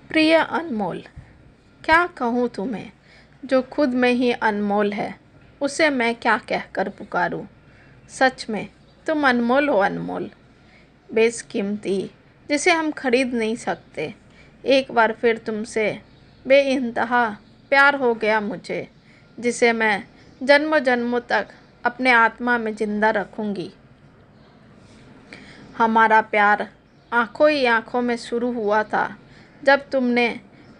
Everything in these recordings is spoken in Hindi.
प्रिय अनमोल, क्या कहूँ तुम्हें जो खुद में ही अनमोल है, उसे मैं क्या कहकर पुकारूँ। सच में तुम अनमोल हो अनमोल, बेशकीमती, जिसे हम खरीद नहीं सकते। एक बार फिर तुमसे बेइंतहा प्यार हो गया मुझे, जिसे मैं जन्मों जन्मों तक अपने आत्मा में जिंदा रखूँगी। हमारा प्यार आँखों ही आँखों में शुरू हुआ था जब तुमने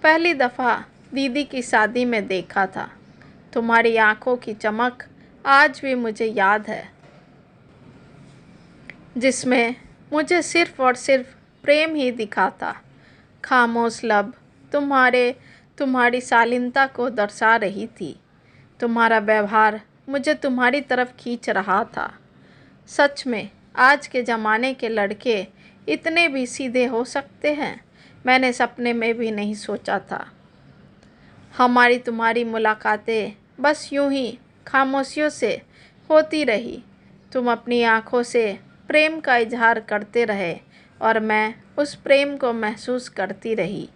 पहली दफ़ा दीदी की शादी में देखा था। तुम्हारी आँखों की चमक आज भी मुझे याद है, जिसमें मुझे सिर्फ और सिर्फ प्रेम ही दिखा था। खामोश लब तुम्हारी शालीनता को दर्शा रही थी। तुम्हारा व्यवहार मुझे तुम्हारी तरफ खींच रहा था। सच में आज के ज़माने के लड़के इतने भी सीधे हो सकते हैं, मैंने सपने में भी नहीं सोचा था। हमारी तुम्हारी मुलाकातें बस यूं ही खामोशियों से होती रही। तुम अपनी आँखों से प्रेम का इजहार करते रहे और मैं उस प्रेम को महसूस करती रही।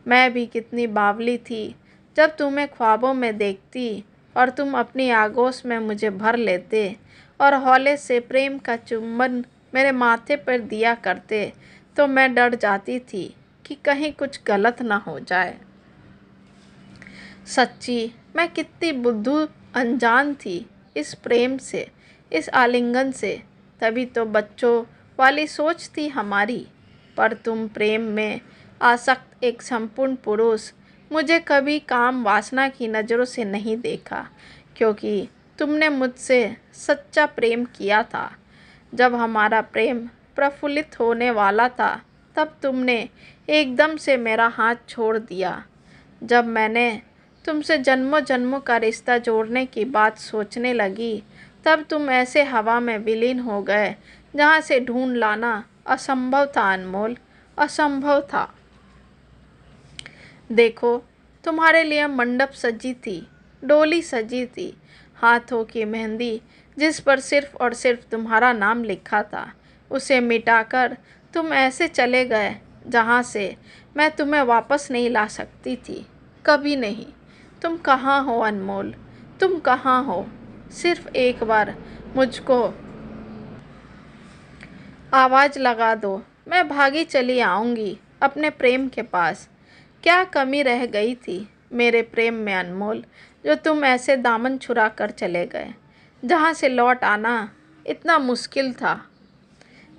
मैं भी कितनी बावली थी जब तुम्हें ख्वाबों में देखती और तुम अपनी आगोश में मुझे भर लेते और हौले से प्रेम का चुंबन मेरे माथे पर दिया करते, तो मैं डर जाती थी कि कहीं कुछ गलत ना हो जाए। सच्ची मैं कितनी बुद्धू अनजान थी इस प्रेम से, इस आलिंगन से। तभी तो बच्चों वाली सोच थी हमारी। पर तुम प्रेम में आसक्त एक संपूर्ण पुरुष, मुझे कभी काम वासना की नज़रों से नहीं देखा, क्योंकि तुमने मुझसे सच्चा प्रेम किया था। जब हमारा प्रेम प्रफुल्लित होने वाला था, तब तुमने एकदम से मेरा हाथ छोड़ दिया। जब मैंने तुमसे जन्मों जन्मों का रिश्ता जोड़ने की बात सोचने लगी, तब तुम ऐसे हवा में विलीन हो गए जहाँ से ढूंढ लाना असंभव था अनमोल, असंभव था। देखो, तुम्हारे लिए मंडप सजी थी, डोली सजी थी, हाथों की मेहंदी जिस पर सिर्फ और सिर्फ तुम्हारा नाम लिखा था, उसे मिटाकर तुम ऐसे चले गए जहाँ से मैं तुम्हें वापस नहीं ला सकती थी, कभी नहीं। तुम कहाँ हो अनमोल, तुम कहाँ हो? सिर्फ एक बार मुझको आवाज़ लगा दो, मैं भागी चली आऊँगी अपने प्रेम के पास। क्या कमी रह गई थी मेरे प्रेम में अनमोल, जो तुम ऐसे दामन छुरा कर चले गए, जहाँ से लौट आना इतना मुश्किल था।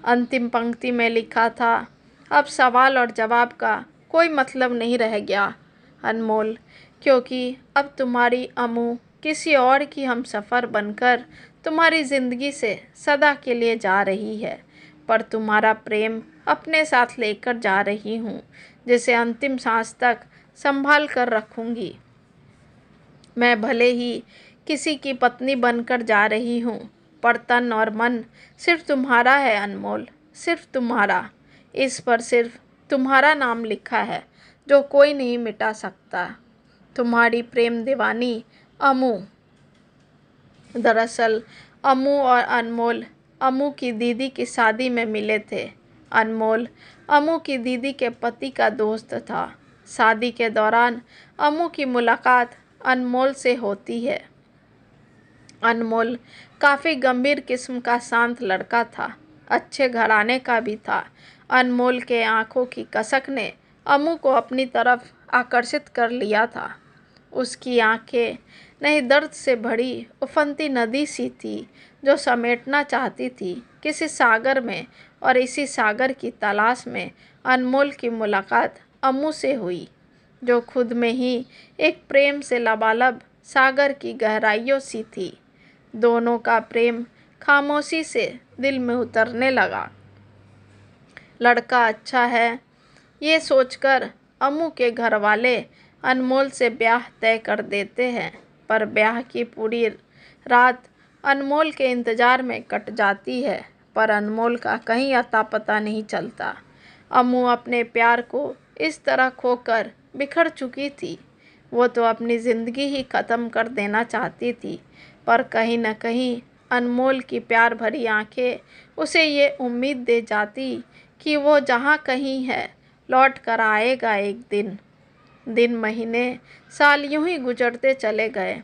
अंतिम पंक्ति में लिखा था, अब सवाल और जवाब का कोई मतलब नहीं रह गया अनमोल, क्योंकि अब तुम्हारी अमू किसी और की हमसफ़र बनकर तुम्हारी ज़िंदगी से सदा के लिए जा रही है। पर तुम्हारा प्रेम अपने साथ लेकर जा रही हूँ, जिसे अंतिम सांस तक संभाल कर रखूँगी। मैं भले ही किसी की पत्नी बनकर जा रही हूँ, पर तन और मन सिर्फ तुम्हारा है अनमोल, सिर्फ तुम्हारा। इस पर सिर्फ तुम्हारा नाम लिखा है, जो कोई नहीं मिटा सकता। तुम्हारी प्रेम दीवानी अमू। दरअसल अमू और अनमोल अमू की दीदी की शादी में मिले थे। अनमोल अमू की दीदी के पति का दोस्त था। शादी के दौरान अमू की मुलाकात अनमोल से होती है। अनमोल काफ़ी गंभीर किस्म का शांत लड़का था, अच्छे घराने का भी था। अनमोल के आंखों की कसक ने अमू को अपनी तरफ आकर्षित कर लिया था। उसकी आंखें नए दर्द से भरी उफनती नदी सी थी, जो समेटना चाहती थी किसी सागर में, और इसी सागर की तलाश में अनमोल की मुलाकात अमू से हुई, जो खुद में ही एक प्रेम से लबालब सागर की गहराइयों सी थी। दोनों का प्रेम खामोशी से दिल में उतरने लगा। लड़का अच्छा है, ये सोचकर अमू के घर वाले अनमोल से ब्याह तय कर देते हैं, पर ब्याह की पूरी रात अनमोल के इंतज़ार में कट जाती है, पर अनमोल का कहीं अता पता नहीं चलता। अमू अपने प्यार को इस तरह खोकर बिखर चुकी थी। वो तो अपनी ज़िंदगी ही ख़त्म कर देना चाहती थी, पर कहीं न कहीं अनमोल की प्यार भरी आंखें उसे ये उम्मीद दे जाती कि वो जहाँ कहीं है, लौट कर आएगा एक दिन। दिन, महीने, साल यूं ही गुजरते चले गए,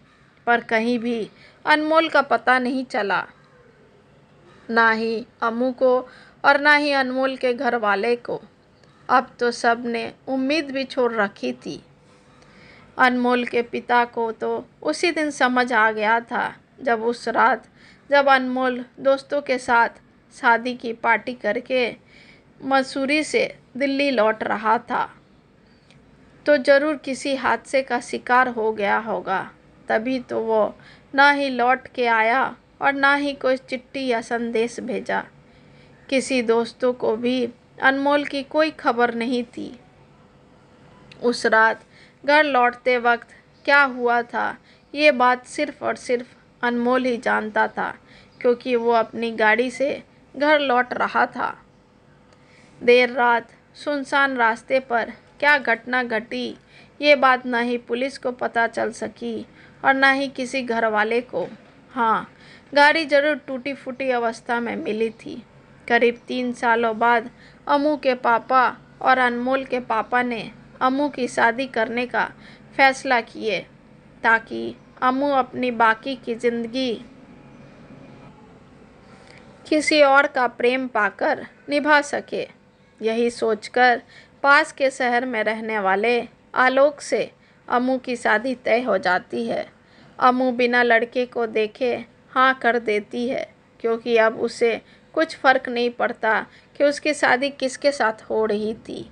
पर कहीं भी अनमोल का पता नहीं चला। ना ही अम्मू को और ना ही अनमोल के घर वाले को। अब तो सब ने उम्मीद भी छोड़ रखी थी। अनमोल के पिता को तो उसी दिन समझ आ गया था, जब उस रात जब अनमोल दोस्तों के साथ शादी की पार्टी करके मसूरी से दिल्ली लौट रहा था, तो ज़रूर किसी हादसे का शिकार हो गया होगा। तभी तो वो ना ही लौट के आया और ना ही कोई चिट्ठी या संदेश भेजा। किसी दोस्तों को भी अनमोल की कोई खबर नहीं थी। उस रात घर लौटते वक्त क्या हुआ था, ये बात सिर्फ और सिर्फ अनमोल ही जानता था, क्योंकि वो अपनी गाड़ी से घर लौट रहा था। देर रात सुनसान रास्ते पर क्या घटना घटी, ये बात ना ही पुलिस को पता चल सकी और ना ही किसी घर वाले को। हाँ, गाड़ी जरूर टूटी फूटी अवस्था में मिली थी। करीब 3 सालों बाद अम्मू के पापा और अनमोल के पापा ने अम्मू की शादी करने का फैसला किए, ताकि अम्मू अपनी बाकी की ज़िंदगी किसी और का प्रेम पाकर निभा सके। यही सोचकर पास के शहर में रहने वाले आलोक से अम्मू की शादी तय हो जाती है। अम्मू बिना लड़के को देखे हाँ कर देती है, क्योंकि अब उसे कुछ फ़र्क नहीं पड़ता कि उसकी शादी किसके साथ हो रही थी।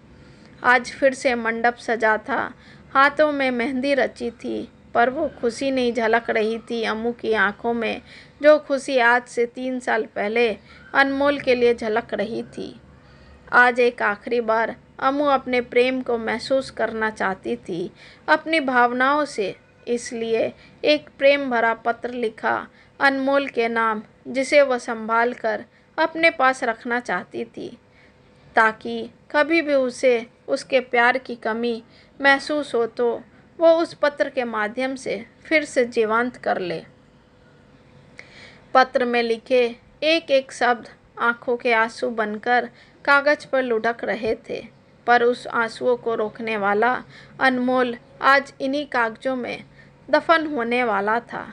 आज फिर से मंडप सजा था, हाथों में मेहंदी रची थी, पर वो खुशी नहीं झलक रही थी अम्मू की आंखों में, जो खुशी आज से 3 साल पहले अनमोल के लिए झलक रही थी। आज एक आखिरी बार अम्मू अपने प्रेम को महसूस करना चाहती थी, अपनी भावनाओं से। इसलिए एक प्रेम भरा पत्र लिखा अनमोल के नाम, जिसे वह संभाल कर अपने पास रखना चाहती थी, ताकि कभी भी उसे उसके प्यार की कमी महसूस हो तो वो उस पत्र के माध्यम से फिर से जीवंत कर ले। पत्र में लिखे एक एक शब्द आंखों के आंसू बनकर कागज पर लुढ़क रहे थे, पर उस आंसुओं को रोकने वाला अनमोल आज इन्हीं कागजों में दफन होने वाला था।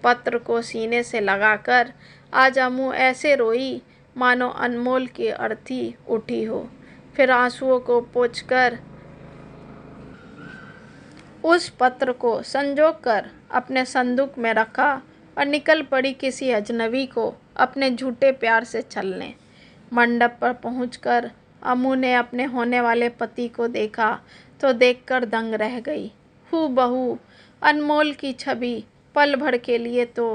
पत्र को सीने से लगाकर आज अम्मू ऐसे रोई मानो अनमोल की अर्थी उठी हो। फिर आंसुओं को पोंछकर उस पत्र को संजोकर अपने संदूक में रखा और निकल पड़ी किसी अजनबी को अपने झूठे प्यार से छलने। मंडप पर पहुंचकर अम्मू ने अपने होने वाले पति को देखा तो देखकर दंग रह गई। हूबहू अनमोल की छवि पल भर के लिए तो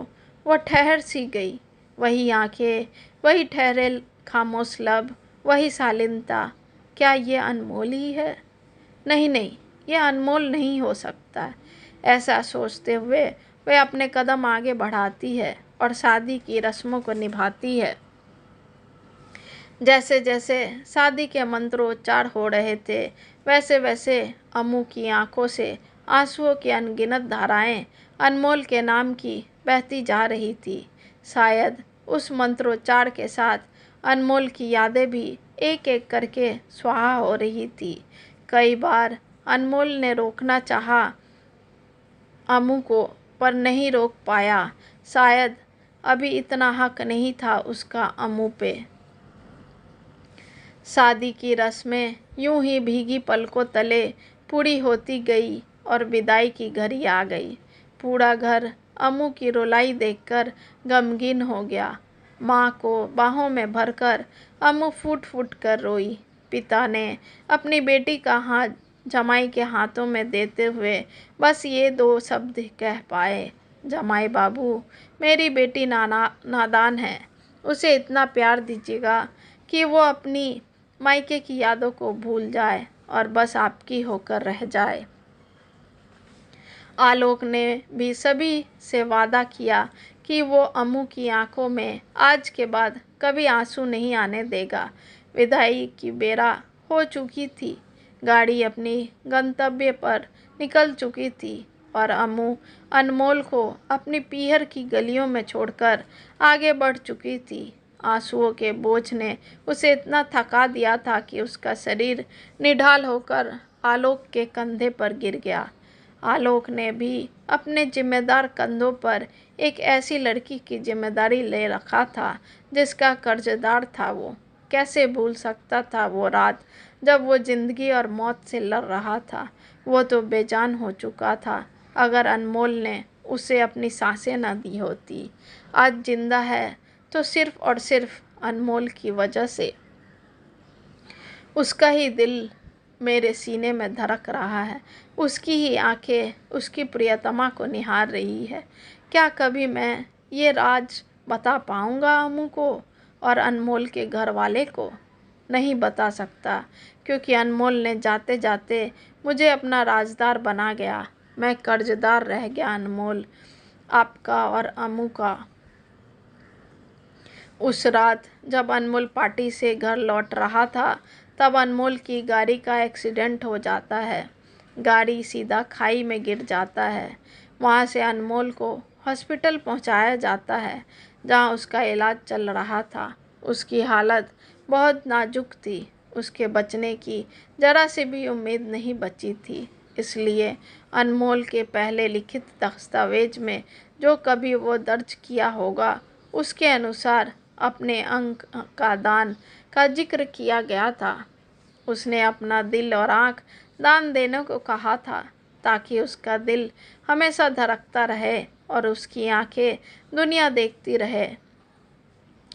वह ठहर सी गई। वही आंखें, वही ठहरे खामोश लब, वही शालीनता। क्या ये अनमोल ही है? नहीं नहीं, यह अनमोल नहीं हो सकता। ऐसा सोचते हुए वह अपने कदम आगे बढ़ाती है और शादी की रस्मों को निभाती है। जैसे जैसे शादी के मंत्रोच्चार हो रहे थे, वैसे वैसे अम्मू की आंखों से आंसुओं की अनगिनत धाराएं अनमोल के नाम की बहती जा रही थी। शायद उस मंत्रोच्चार के साथ अनमोल की यादें भी एक एक करके स्वाहा हो रही थी। कई बार अनमोल ने रोकना चाहा अम्मू को, पर नहीं रोक पाया। शायद अभी इतना हक नहीं था उसका अम्मू पे। शादी की रस्में यूं ही भीगी पलकों तले पूरी होती गई और विदाई की घड़ी आ गई। पूरा घर अम्मू की रुलाई देखकर गमगीन हो गया। माँ को बाहों में भरकर अम्मू फूट फूट कर रोई। पिता ने अपनी बेटी का हाथ जमाई के हाथों में देते हुए बस ये 2 शब्द कह पाए, जमाई बाबू, मेरी बेटी नादान है, उसे इतना प्यार दीजिएगा कि वो अपनी मायके की यादों को भूल जाए और बस आपकी होकर रह जाए। आलोक ने भी सभी से वादा किया कि वो अम्मू की आंखों में आज के बाद कभी आंसू नहीं आने देगा। विदाई की बेरा हो चुकी थी। गाड़ी अपनी गंतव्य पर निकल चुकी थी और अम्मू अनमोल को अपनी पीहर की गलियों में छोड़कर आगे बढ़ चुकी थी। आंसुओं के बोझ ने उसे इतना थका दिया था कि उसका शरीर निढाल होकर आलोक के कंधे पर गिर गया। आलोक ने भी अपने जिम्मेदार कंधों पर एक ऐसी लड़की की जिम्मेदारी ले रखा था जिसका कर्जदार था वो। कैसे भूल सकता था वो रात जब वो जिंदगी और मौत से लड़ रहा था। वो तो बेजान हो चुका था। अगर अनमोल ने उसे अपनी सांसें न दी होती। आज जिंदा है तो सिर्फ और सिर्फ अनमोल की वजह से। उसका ही दिल मेरे सीने में धड़क रहा है। उसकी ही आंखें उसकी प्रियतमा को निहार रही है। क्या कभी मैं ये राज बता पाऊंगा अम्मू को और अनमोल के घर वाले को? नहीं बता सकता, क्योंकि अनमोल ने जाते जाते मुझे अपना राजदार बना गया। मैं कर्जदार रह गया अनमोल, आपका और अम्मू का। उस रात जब अनमोल पार्टी से घर लौट रहा था तब अनमोल की गाड़ी का एक्सीडेंट हो जाता है। गाड़ी सीधा खाई में गिर जाता है। वहाँ से अनमोल को हॉस्पिटल पहुँचाया जाता है जहाँ उसका इलाज चल रहा था। उसकी हालत बहुत नाजुक थी। उसके बचने की ज़रा सी भी उम्मीद नहीं बची थी। इसलिए अनमोल के पहले लिखित दस्तावेज में जो कभी वो दर्ज किया होगा उसके अनुसार अपने अंग का दान का जिक्र किया गया था। उसने अपना दिल और आँख दान देने को कहा था ताकि उसका दिल हमेशा धड़कता रहे और उसकी आंखें दुनिया देखती रहे।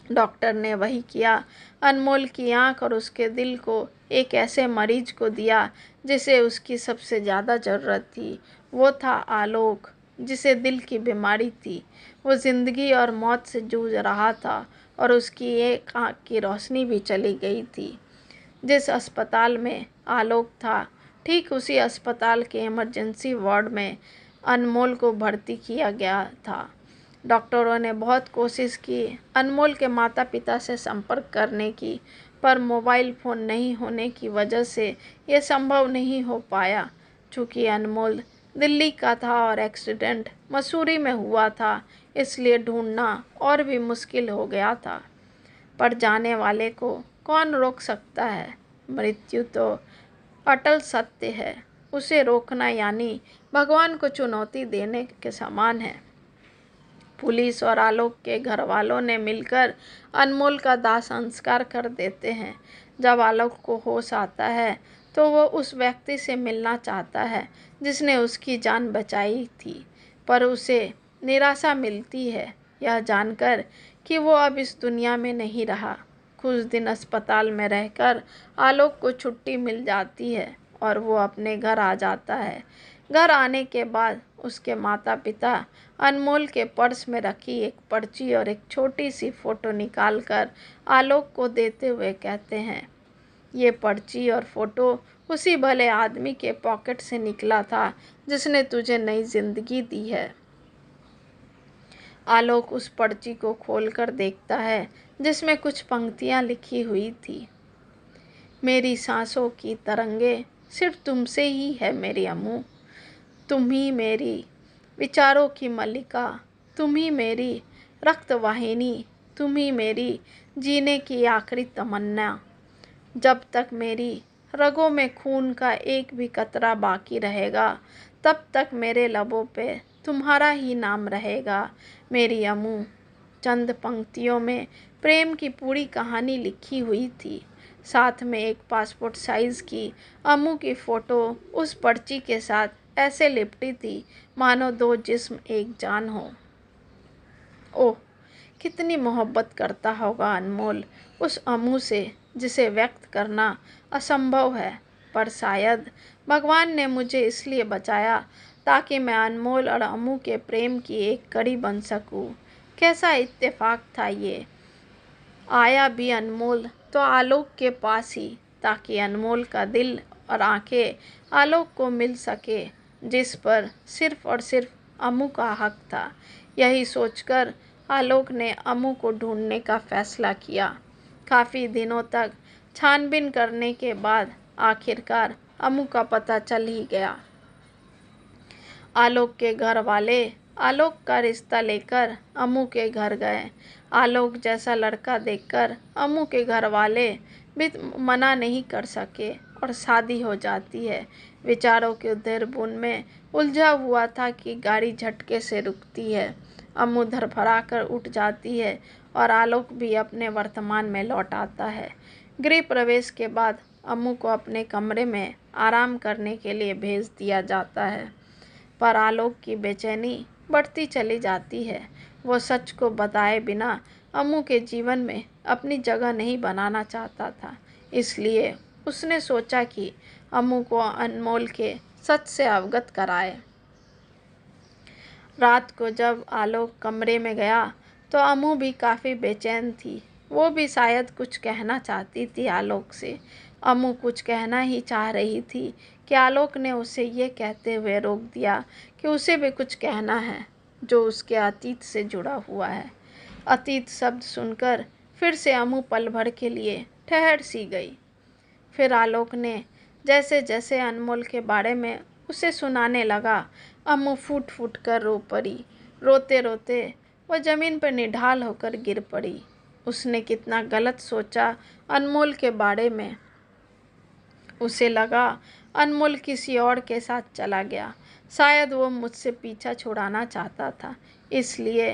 डॉक्टर ने वही किया। अनमोल की आंख और उसके दिल को एक ऐसे मरीज को दिया जिसे उसकी सबसे ज़्यादा ज़रूरत थी। वो था आलोक, जिसे दिल की बीमारी थी। वो ज़िंदगी और मौत से जूझ रहा था और उसकी एक आँख की रोशनी भी चली गई थी। जिस अस्पताल में आलोक था, ठीक उसी अस्पताल के इमरजेंसी वार्ड में अनमोल को भर्ती किया गया था। डॉक्टरों ने बहुत कोशिश की अनमोल के माता पिता से संपर्क करने की, पर मोबाइल फ़ोन नहीं होने की वजह से ये संभव नहीं हो पाया। चूँकि अनमोल दिल्ली का था और एक्सीडेंट मसूरी में हुआ था, इसलिए ढूंढना और भी मुश्किल हो गया था। पर जाने वाले को कौन रोक सकता है? मृत्यु तो अटल सत्य है। उसे रोकना यानी भगवान को चुनौती देने के समान है। पुलिस और आलोक के घर वालों ने मिलकर अनमोल का दाह संस्कार कर देते हैं। जब आलोक को होश आता है तो वो उस व्यक्ति से मिलना चाहता है जिसने उसकी जान बचाई थी, पर उसे निराशा मिलती है यह जानकर कि वो अब इस दुनिया में नहीं रहा। कुछ दिन अस्पताल में रहकर आलोक को छुट्टी मिल जाती है और वो अपने घर आ जाता है। घर आने के बाद उसके माता पिता अनमोल के पर्स में रखी एक पर्ची और एक छोटी सी फ़ोटो निकालकर आलोक को देते हुए कहते हैं, ये पर्ची और फ़ोटो उसी भले आदमी के पॉकेट से निकला था जिसने तुझे नई ज़िंदगी दी है। आलोक उस पर्ची को खोलकर देखता है जिसमें कुछ पंक्तियाँ लिखी हुई थी। मेरी सांसों की तरंगे सिर्फ तुमसे ही है मेरी अम्मू। तुम ही मेरी विचारों की मल्लिका, तुम ही मेरी रक्तवाहिनी, तुम ही मेरी जीने की आखिरी तमन्ना। जब तक मेरी रगों में खून का एक भी कतरा बाकी रहेगा तब तक मेरे लबों पे तुम्हारा ही नाम रहेगा मेरी अम्मू। चंद पंक्तियों में प्रेम की पूरी कहानी लिखी हुई थी। साथ में एक पासपोर्ट साइज़ की अम्मू की फ़ोटो उस पर्ची के साथ ऐसे लिपटी थी मानो दो जिस्म एक जान हो। ओह, कितनी मोहब्बत करता होगा अनमोल उस अम्मू से जिसे व्यक्त करना असंभव है। पर शायद भगवान ने मुझे इसलिए बचाया ताकि मैं अनमोल और अम्मू के प्रेम की एक कड़ी बन सकूं। कैसा इत्तेफाक था ये। आया भी अनमोल तो आलोक के पास ही, ताकि अनमोल का दिल और आंखें आलोक को मिल सके जिस पर सिर्फ और सिर्फ अम्मू का हक था। यही सोचकर आलोक ने अम्मू को ढूंढने का फैसला किया। काफ़ी दिनों तक छानबीन करने के बाद आखिरकार अम्मू का पता चल ही गया। आलोक के घर वाले आलोक का रिश्ता लेकर अम्मू के घर गए। आलोक जैसा लड़का देखकर अम्मू के घर वाले भी मना नहीं कर सके और शादी हो जाती है। विचारों के उधेड़-बुन में उलझा हुआ था कि गाड़ी झटके से रुकती है। अम्मू धड़फड़ा कर उठ जाती है और आलोक भी अपने वर्तमान में लौट आता है। गृह प्रवेश के बाद अम्मू को अपने कमरे में आराम करने के लिए भेज दिया जाता है, पर आलोक की बेचैनी बढ़ती चली जाती है। वो सच को बताए बिना अम्मू के जीवन में अपनी जगह नहीं बनाना चाहता था, इसलिए उसने सोचा कि अम्मू को अनमोल के सच से अवगत कराए। रात को जब आलोक कमरे में गया तो अम्मू भी काफ़ी बेचैन थी। वो भी शायद कुछ कहना चाहती थी आलोक से। अम्मू कुछ कहना ही चाह रही थी कि आलोक ने उसे ये कहते हुए रोक दिया कि उसे भी कुछ कहना है जो उसके अतीत से जुड़ा हुआ है। अतीत शब्द सुनकर फिर से अम्मू पल भर के लिए ठहर सी गई। फिर आलोक ने जैसे जैसे अनमोल के बारे में उसे सुनाने लगा, अम्मू फूट फूट कर रो पड़ी। रोते रोते वह ज़मीन पर निढाल होकर गिर पड़ी। उसने कितना गलत सोचा अनमोल के बारे में। उसे लगा अनमोल किसी और के साथ चला गया, शायद वो मुझसे पीछा छुड़ाना चाहता था इसलिए।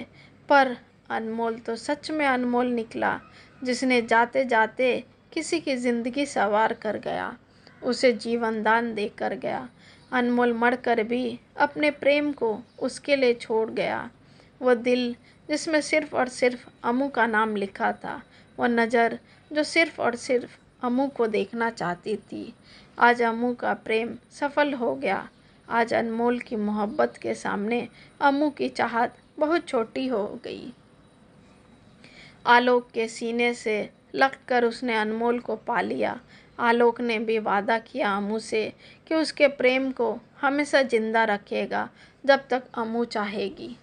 पर अनमोल तो सच में अनमोल निकला, जिसने जाते जाते किसी की ज़िंदगी संवार कर गया, उसे जीवन दान देकर गया। अनमोल मरकर भी अपने प्रेम को उसके लिए छोड़ गया। वह दिल जिसमें सिर्फ़ और सिर्फ अम्मू का नाम लिखा था, वह नज़र जो सिर्फ़ और सिर्फ अम्मू को देखना चाहती थी। आज अम्मू का प्रेम सफल हो गया। आज अनमोल की मोहब्बत के सामने अम्मू की चाहत बहुत छोटी हो गई। आलोक के सीने से लगकर उसने अनमोल को पा लिया। आलोक ने भी वादा किया अम्मू से कि उसके प्रेम को हमेशा जिंदा रखेगा जब तक अम्मू चाहेगी।